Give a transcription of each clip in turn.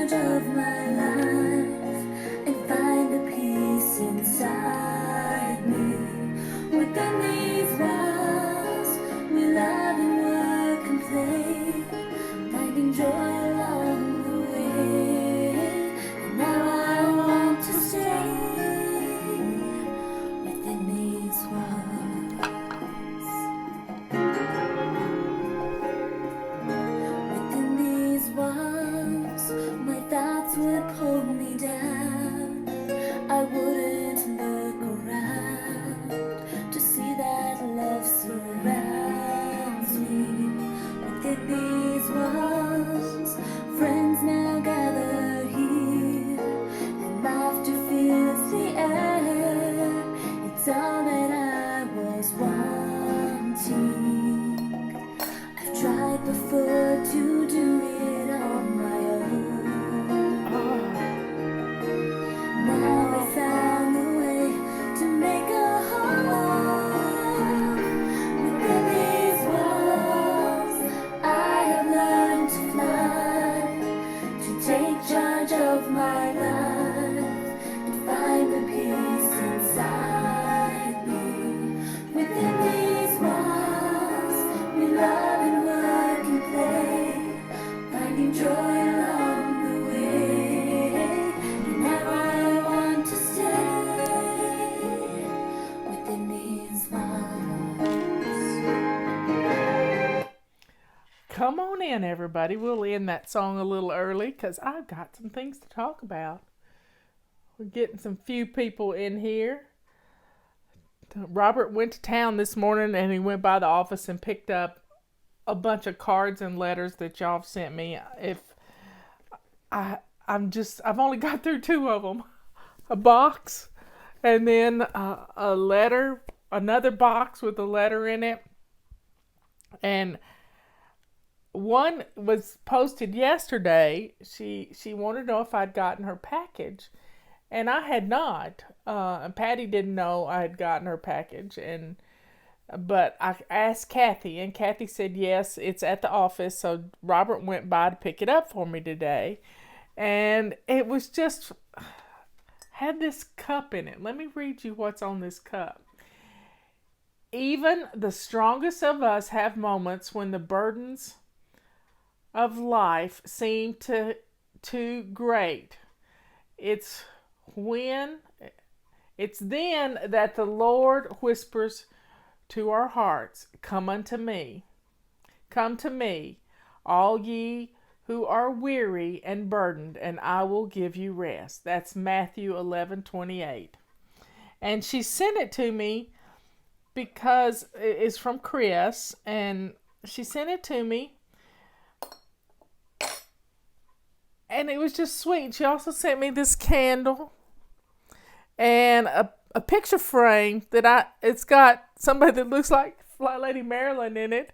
charge of my life and find the peace inside me. Within these walls, we love and work and play, finding joy along the way. And now I want to stay within these walls. Within these walls, my thoughts would pull me down. I wouldn't look around to see that love surrounds me. Within these walls, friends now gather here, and laughter fills the air. It's all that I was wanting. I've tried before to do it on my own. Now I found a way to make a home. Within these walls, I have learned to fly, to take charge of my life and find the peace inside me. Within these walls, we love and work and play, finding joy along the way. And now I want to stay within these walls. Come on in, everybody. We'll end that song a little early because I've got some things to talk about. We're getting some few people in here. Robert went to town this morning and he went by the office and picked up a bunch of cards and letters that y'all have sent me. I've only got through two of them. A box and then a letter, another box with a letter in it. And one was posted yesterday. She wanted to know if I'd gotten her package, and I had not. And Patty didn't know I had gotten her package, but I asked Kathy, and Kathy said yes, it's at the office. So Robert went by to pick it up for me today, and it was just had this cup in it. Let me read you what's on this cup. Even the strongest of us have moments when the burdens of life seem too great. It's then that the Lord whispers to our hearts, "Come unto me. Come to me, all ye who are weary and burdened, and I will give you rest." That's Matthew 11:28. And she sent it to me because it's from Chris, and she sent it to me. And it was just sweet. She also sent me this candle and a picture frame it's got somebody that looks like Fly Lady Marilyn in it.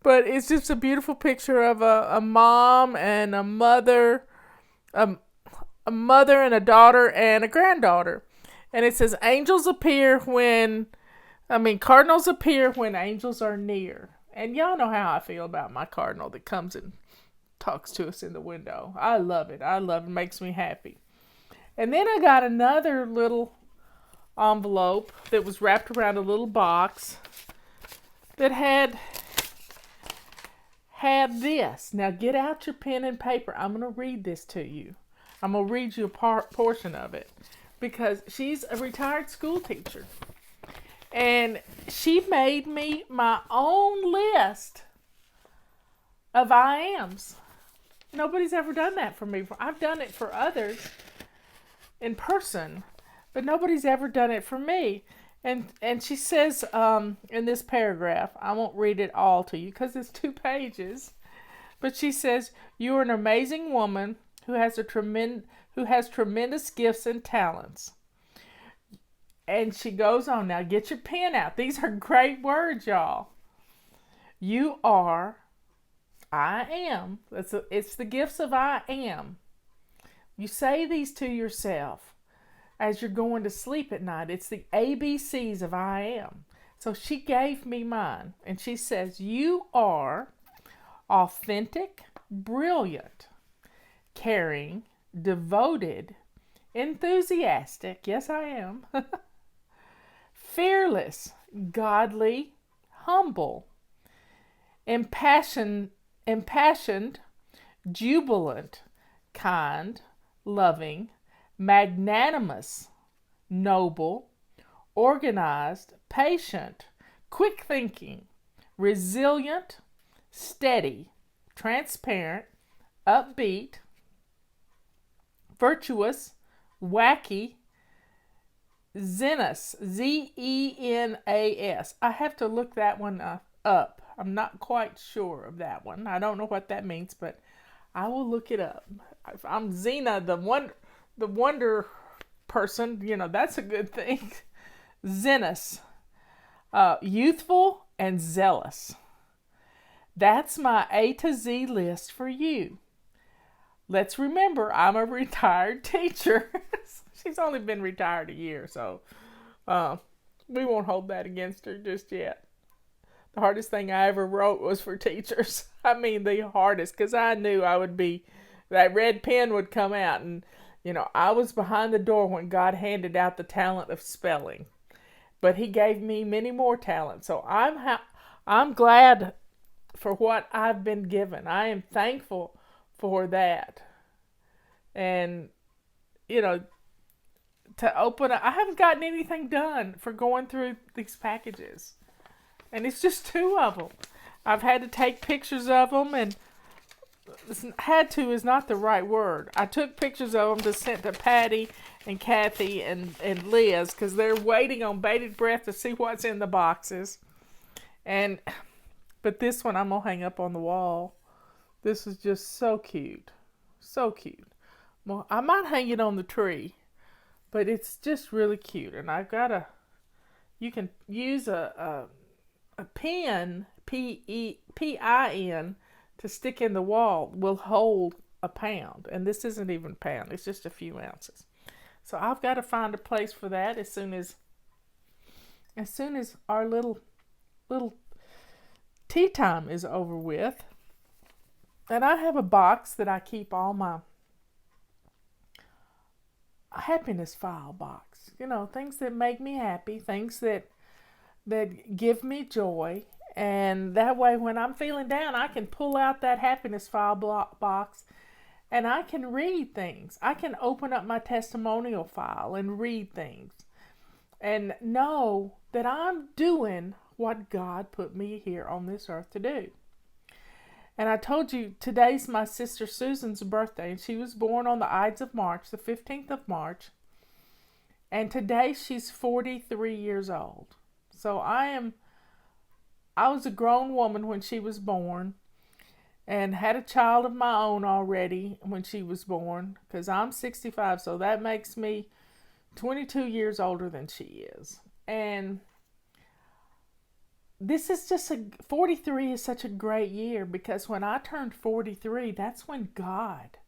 But it's just a beautiful picture of a mom and a mother, a mother and a daughter and a granddaughter. And it says, cardinals appear when angels are near. And y'all know how I feel about my cardinal that comes and talks to us in the window. I love it. It makes me happy. And then I got another little envelope that was wrapped around a little box that had this. Now get out your pen and paper. I'm going to read this to you. I'm going to read you a portion of it because she's a retired school teacher. And she made me my own list of I ams. Nobody's ever done that for me. I've done it for others in person, but nobody's ever done it for me. And she says in this paragraph, I won't read it all to you because it's 2 pages, but she says, "You are an amazing woman who has tremendous gifts and talents." And she goes on, now get your pen out. These are great words, y'all. You are, I am. It's the gifts of I am. You say these to yourself as you're going to sleep at night. It's the ABCs of I am. So she gave me mine. And she says, you are authentic, brilliant, caring, devoted, enthusiastic, yes I am, fearless, godly, humble, impassioned, jubilant, kind, loving, magnanimous, noble, organized, patient, quick thinking, resilient, steady, transparent, upbeat, virtuous, wacky, zenas, Zenas. I have to look that one up. I'm not quite sure of that one. I don't know what that means, but I will look it up. If I'm Xena, the wonder person, that's a good thing. Zenas, youthful and zealous. That's my A to Z list for you. Let's remember, I'm a retired teacher. She's only been retired a year, so we won't hold that against her just yet. The hardest thing I ever wrote was for teachers. I mean, the hardest, because I knew that red pen would come out, and I was behind the door when God handed out the talent of spelling, but He gave me many more talents. So I'm glad for what I've been given. I am thankful for that, and to open up. I haven't gotten anything done for going through these packages, and it's just 2 of them. I've had to take pictures of them, and had to is not the right word. I took pictures of them to send to Patty and Kathy and Liz, because they're waiting on bated breath to see what's in the boxes. But this one I'm going to hang up on the wall. This is just so cute. So cute. Well, I might hang it on the tree, but it's just really cute. And you can use a pen, P-I-N, to stick in the wall, will hold a pound. And this isn't even a pound, it's just a few ounces. So I've got to find a place for that as soon as our little tea time is over with. And I have a box that I keep all my happiness file box. Things that make me happy, things that give me joy. And that way, when I'm feeling down, I can pull out that happiness file box and I can read things. I can open up my testimonial file and read things and know that I'm doing what God put me here on this earth to do. And I told you, today's my sister Susan's birthday, and she was born on the Ides of March, the 15th of March. And today she's 43 years old. So I was a grown woman when she was born, and had a child of my own already when she was born, because I'm 65, so that makes me 22 years older than she is. And this is 43 is such a great year, because when I turned 43, that's when God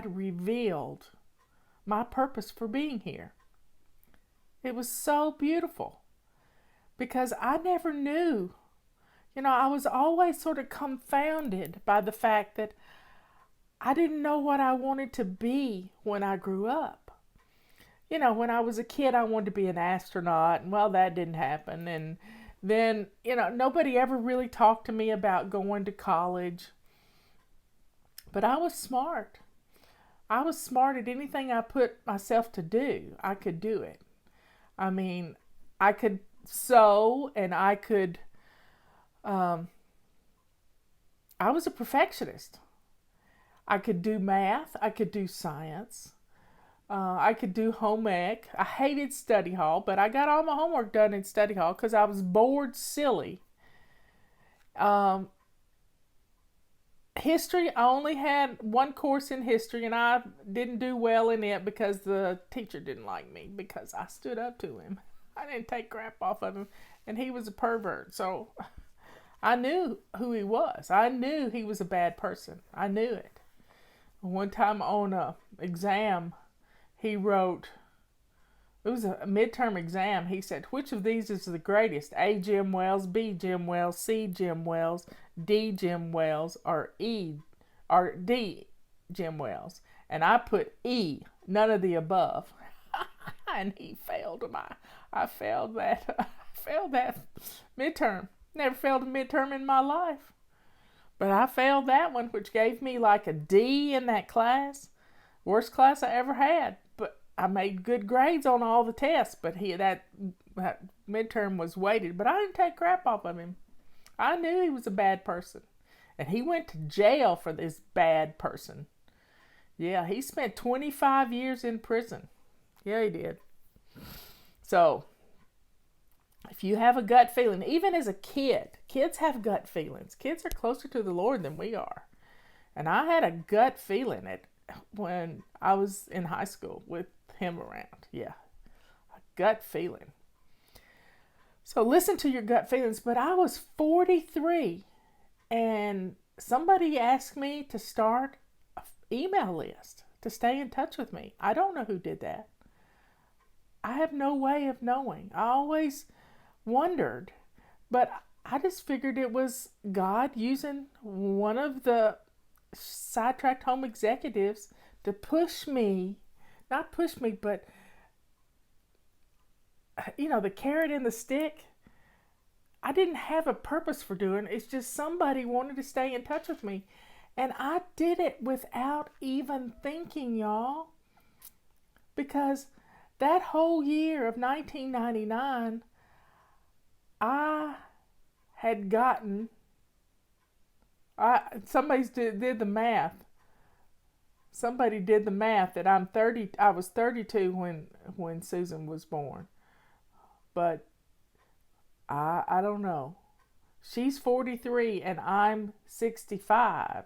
revealed my purpose for being here. It was so beautiful, because I never knew. I was always sort of confounded by the fact that I didn't know what I wanted to be when I grew up. When I was a kid, I wanted to be an astronaut, and well, that didn't happen. And then, nobody ever really talked to me about going to college. But I was smart. I was smart at anything I put myself to do. I could do it. I mean, I could sew, and I was a perfectionist. I could do math. I could do science. I could do home ec. I hated study hall, but I got all my homework done in study hall because I was bored silly. History, I only had one course in history, and I didn't do well in it because the teacher didn't like me, because I stood up to him. I didn't take crap off of him, and he was a pervert. So I knew who he was. I knew he was a bad person. I knew it. One time on a exam, he wrote, it was a midterm exam, he said, which of these is the greatest? A. Jim Wells, B. Jim Wells, C. Jim Wells, D. Jim Wells, or D. Jim Wells. And I put E, none of the above. And he failed I failed that. I failed that midterm. Never failed a midterm in my life. But I failed that one, which gave me like a D in that class. Worst class I ever had. But I made good grades on all the tests. But that midterm was weighted. But I didn't take crap off of him. I knew he was a bad person. And he went to jail for this bad person. Yeah, he spent 25 years in prison. Yeah, he did. So, if you have a gut feeling, even as a kid, kids have gut feelings. Kids are closer to the Lord than we are. And I had a gut feeling when I was in high school with him around. Yeah, a gut feeling. So listen to your gut feelings. But I was 43 and somebody asked me to start an email list to stay in touch with me. I don't know who did that. I have no way of knowing. I always wondered, but I just figured it was God using one of the sidetracked home executives to push me, not push me, but the carrot and the stick. I didn't have a purpose for doing it. It's just somebody wanted to stay in touch with me. And I did it without even thinking, y'all. Because that whole year of 1999, I had gotten, somebody did the math. Somebody did the math that I was 32 when Susan was born. But I don't know. She's 43 and I'm 65.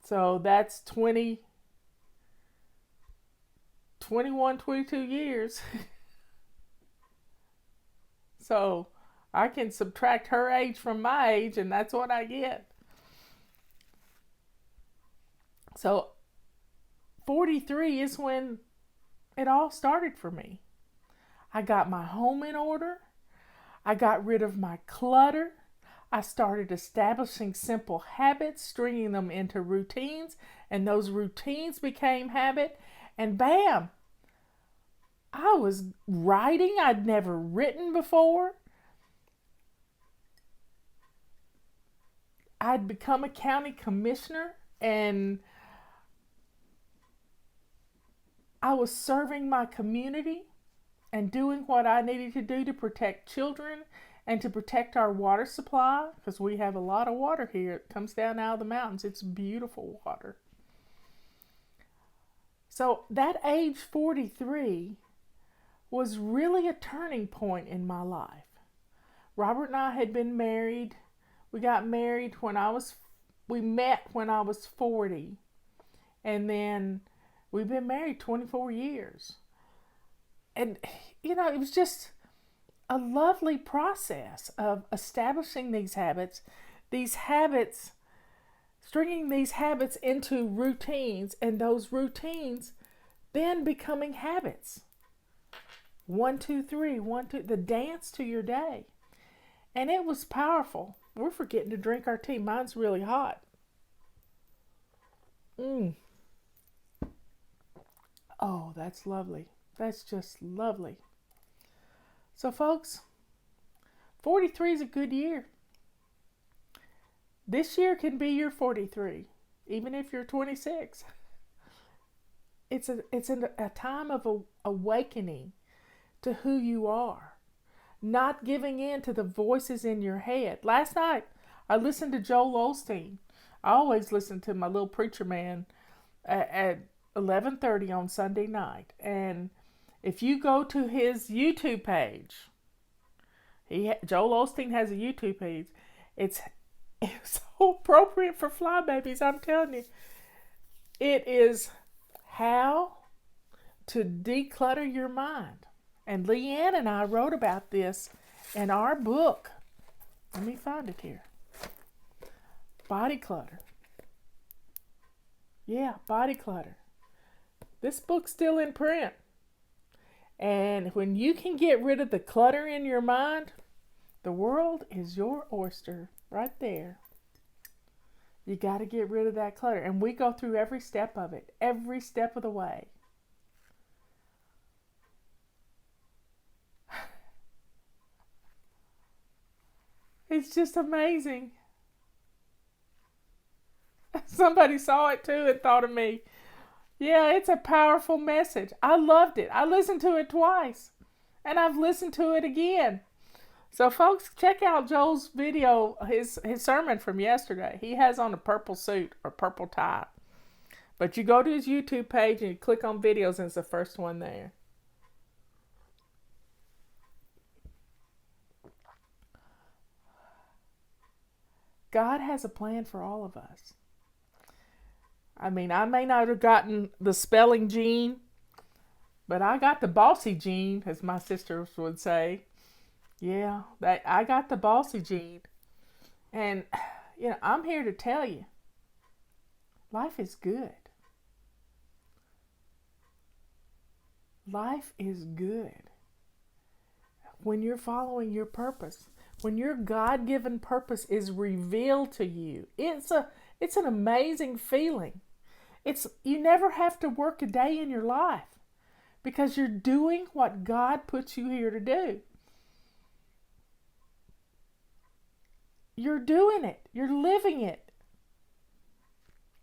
So that's 21, 22 years. So I can subtract her age from my age and that's what I get. So 43 is when it all started for me. I got my home in order. I got rid of my clutter. I started establishing simple habits, stringing them into routines, and those routines became habit. And bam, I was writing. I'd never written before. I'd become a county commissioner, and I was serving my community and doing what I needed to do to protect children and to protect our water supply, because we have a lot of water here. It comes down out of the mountains. It's beautiful water. So that age 43 was really a turning point in my life. Robert and I had been married. We got married we met when I was 40. And then we've been married 24 years. And, it was just a lovely process of establishing these habits, stringing these habits into routines, and those routines then becoming habits. 1, 2, 3, 1, 2, the dance to your day. And it was powerful. We're forgetting to drink our tea. Mine's really hot. Oh, that's lovely. That's just lovely. So, folks, 43 is a good year. This year can be your 43, even if you're 26. It's a time of awakening to who you are. Not giving in to the voices in your head. Last night, I listened to Joel Osteen. I always listen to my little preacher man at 11:30 on Sunday night. And if you go to his YouTube page, Joel Osteen has a YouTube page. It's so appropriate for fly babies, I'm telling you. It is how to declutter your mind. And Leanne and I wrote about this in our book. Let me find it here. Body Clutter. Yeah, Body Clutter. This book's still in print. And when you can get rid of the clutter in your mind, the world is your oyster right there. You got to get rid of that clutter. And we go through every step of it, every step of the way. It's just amazing. Somebody saw it too and thought of me. Yeah, it's a powerful message. I loved it. I listened to it twice. And I've listened to it again. So folks, check out Joel's video, his sermon from yesterday. He has on a purple suit or purple tie. But you go to his YouTube page and you click on videos and it's the first one there. God has a plan for all of us. I mean, I may not have gotten the spelling gene, but I got the bossy gene, as my sisters would say. Yeah, I got the bossy gene. And, I'm here to tell you, life is good. Life is good. When you're following your purpose, when your God-given purpose is revealed to you, it's an amazing feeling. You never have to work a day in your life because you're doing what God puts you here to do. You're doing it. You're living it.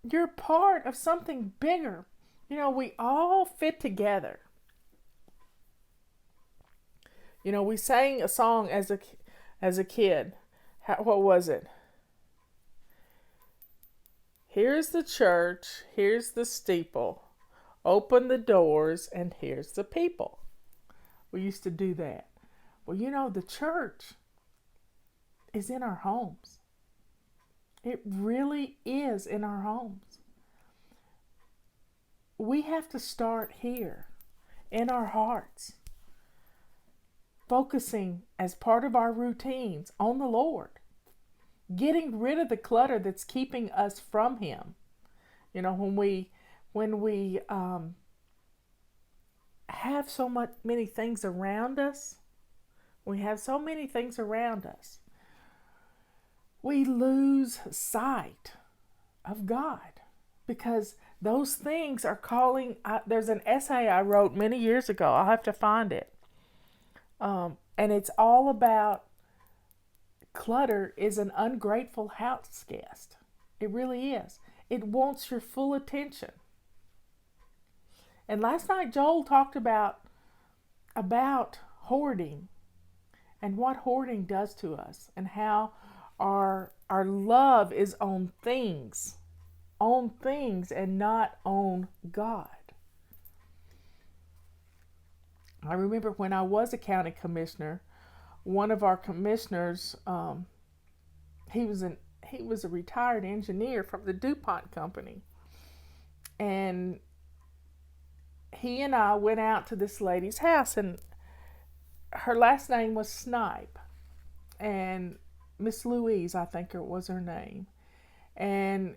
You're part of something bigger. We all fit together. We sang a song as a kid. What was it? Here's the church, here's the steeple. Open the doors and here's the people. We used to do that. Well, the church is in our homes. It really is in our homes. We have to start here in our hearts, focusing as part of our routines on the Lord, getting rid of the clutter that's keeping us from Him. When we have many things around us, we lose sight of God because those things are calling. There's an essay I wrote many years ago. I'll have to find it. And it's all about clutter is an ungrateful house guest. It really is. It wants your full attention. And last night Joel talked about hoarding and what hoarding does to us and how our love is on things and not on God. I remember when I was a county commissioner, one of our commissioners, he was a retired engineer from the DuPont company, and he and I went out to this lady's house, and her last name was Snipe, and Miss Louise, I think it was her name, and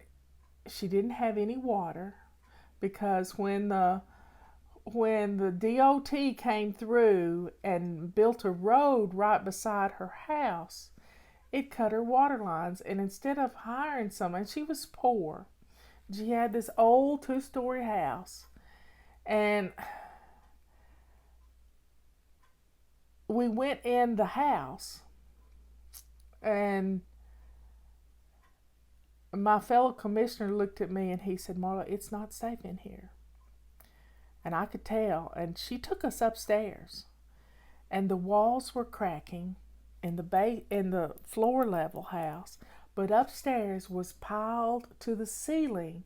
she didn't have any water because when the DOT came through and built a road right beside her house, it cut her water lines. And instead of hiring someone, she was poor. She had this old 2-story house. And we went in the house, and my fellow commissioner looked at me and he said, "Marla, it's not safe in here." And I could tell. And she took us upstairs, and the walls were cracking in the floor level house, but upstairs was piled to the ceiling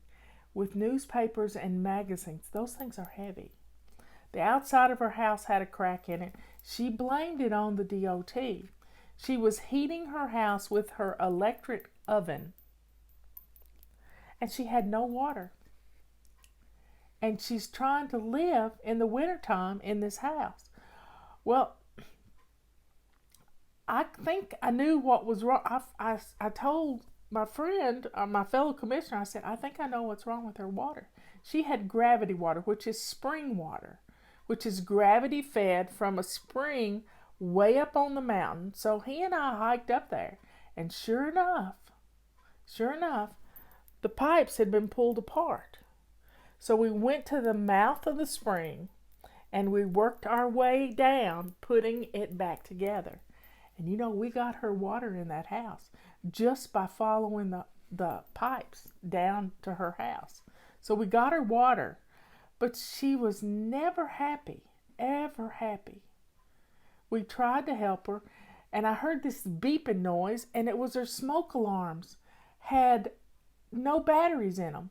with newspapers and magazines. Those things are heavy. The outside of her house had a crack in it. She blamed it on the DOT. She was heating her house with her electric oven, and she had no water. And she's trying to live in the wintertime in this house. Well, I think I knew what was wrong. I told my friend, my fellow commissioner, I said, "I think I know what's wrong with her water." She had gravity water, which is spring water, which is gravity fed from a spring way up on the mountain. So he and I hiked up there, and sure enough, the pipes had been pulled apart. So we went to the mouth of the spring and we worked our way down, putting it back together. And we got her water in that house just by following the pipes down to her house. So we got her water, but she was never happy, ever happy. We tried to help her, and I heard this beeping noise, and it was her smoke alarms had no batteries in them.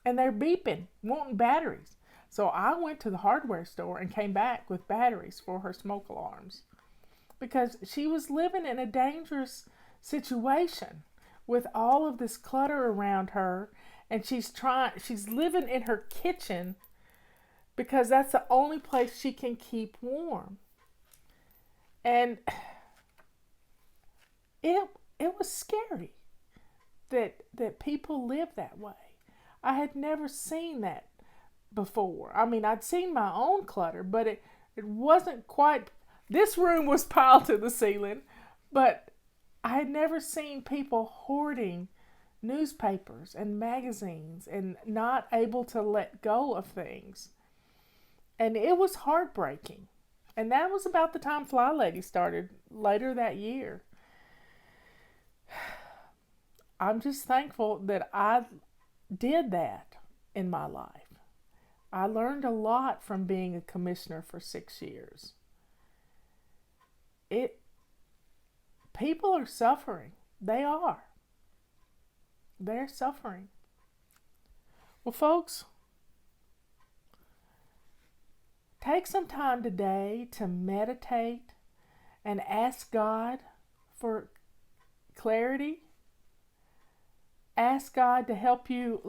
And they're beeping, wanting batteries. So I went to the hardware store and came back with batteries for her smoke alarms. Because she was living in a dangerous situation with all of this clutter around her. And she's living in her kitchen because that's the only place she can keep warm. And it was scary that people live that way. I had never seen that before. I mean, I'd seen my own clutter, but it wasn't quite. This room was piled to the ceiling, but I had never seen people hoarding newspapers and magazines and not able to let go of things. And it was heartbreaking. And that was about the time Fly Lady started later that year. I'm just thankful that I did that in my life. I learned a lot from being a commissioner for 6 years. People are suffering. They are. They're suffering. Well, folks, take some time today to meditate and ask God for clarity. Ask God to help you,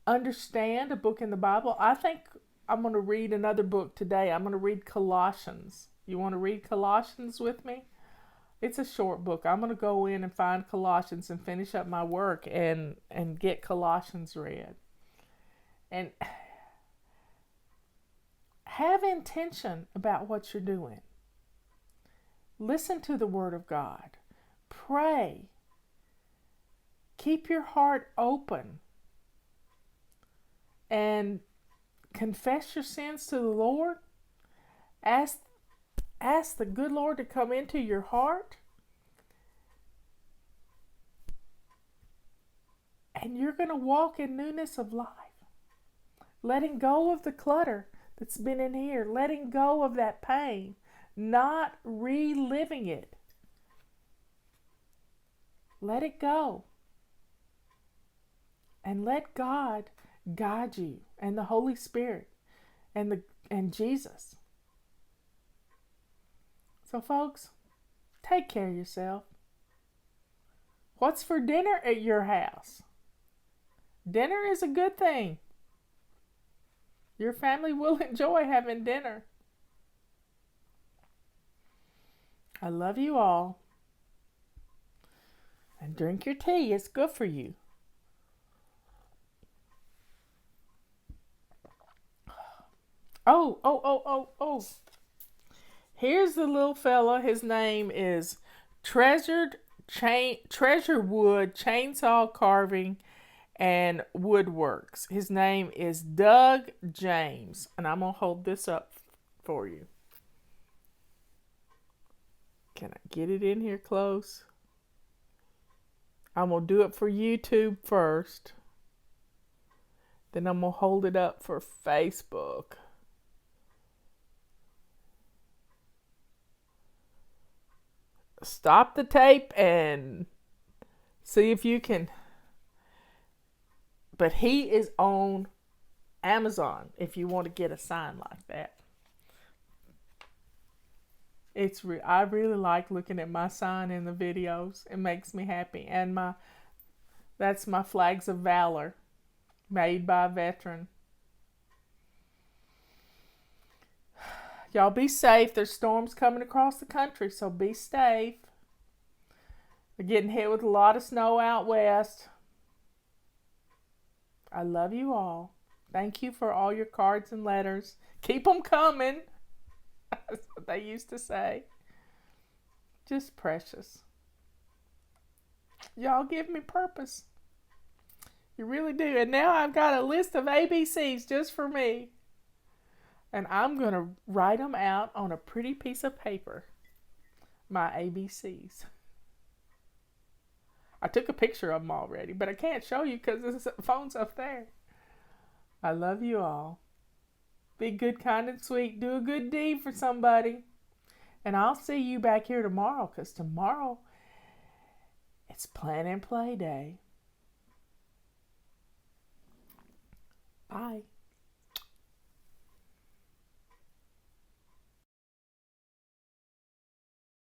understand a book in the Bible. I think I'm going to read another book today. I'm going to read Colossians. You want to read Colossians with me? It's a short book. I'm going to go in and find Colossians and finish up my work and get Colossians read. And have intention about what you're doing. Listen to the Word of God. Pray. Keep your heart open. And confess your sins to the Lord. Ask the good Lord to come into your heart. And you're going to walk in newness of life. Letting go of the clutter that's been in here. Letting go of that pain. Not reliving it. Let it go. And let God guide you, and the Holy Spirit, and Jesus. So, folks, take care of yourself. What's for dinner at your house? Dinner is a good thing. Your family will enjoy having dinner. I love you all. And drink your tea. It's good for you. Oh. Here's the little fella. His name is Treasurewood Chainsaw Carving and Woodworks. His name is Doug James. And I'm going to hold this up for you. Can I get it in here close? I'm going to do it for YouTube first. Then I'm going to hold it up for Facebook. Stop the tape and see if you can. But he is on Amazon if you want to get a sign like that. I really like looking at my sign in the videos. It makes me happy. And that's my flags of valor, made by a veteran. Y'all be safe. There's storms coming across the country, so be safe. We're getting hit with a lot of snow out west. I love you all. Thank you for all your cards and letters. Keep them coming. That's what they used to say. Just precious. Y'all give me purpose. You really do. And now I've got a list of ABCs just for me. And I'm going to write them out on a pretty piece of paper. My ABCs. I took a picture of them already, but I can't show you because the phone's up there. I love you all. Be good, kind, and sweet. Do a good deed for somebody. And I'll see you back here tomorrow, because tomorrow it's Plan and Play Day. Bye.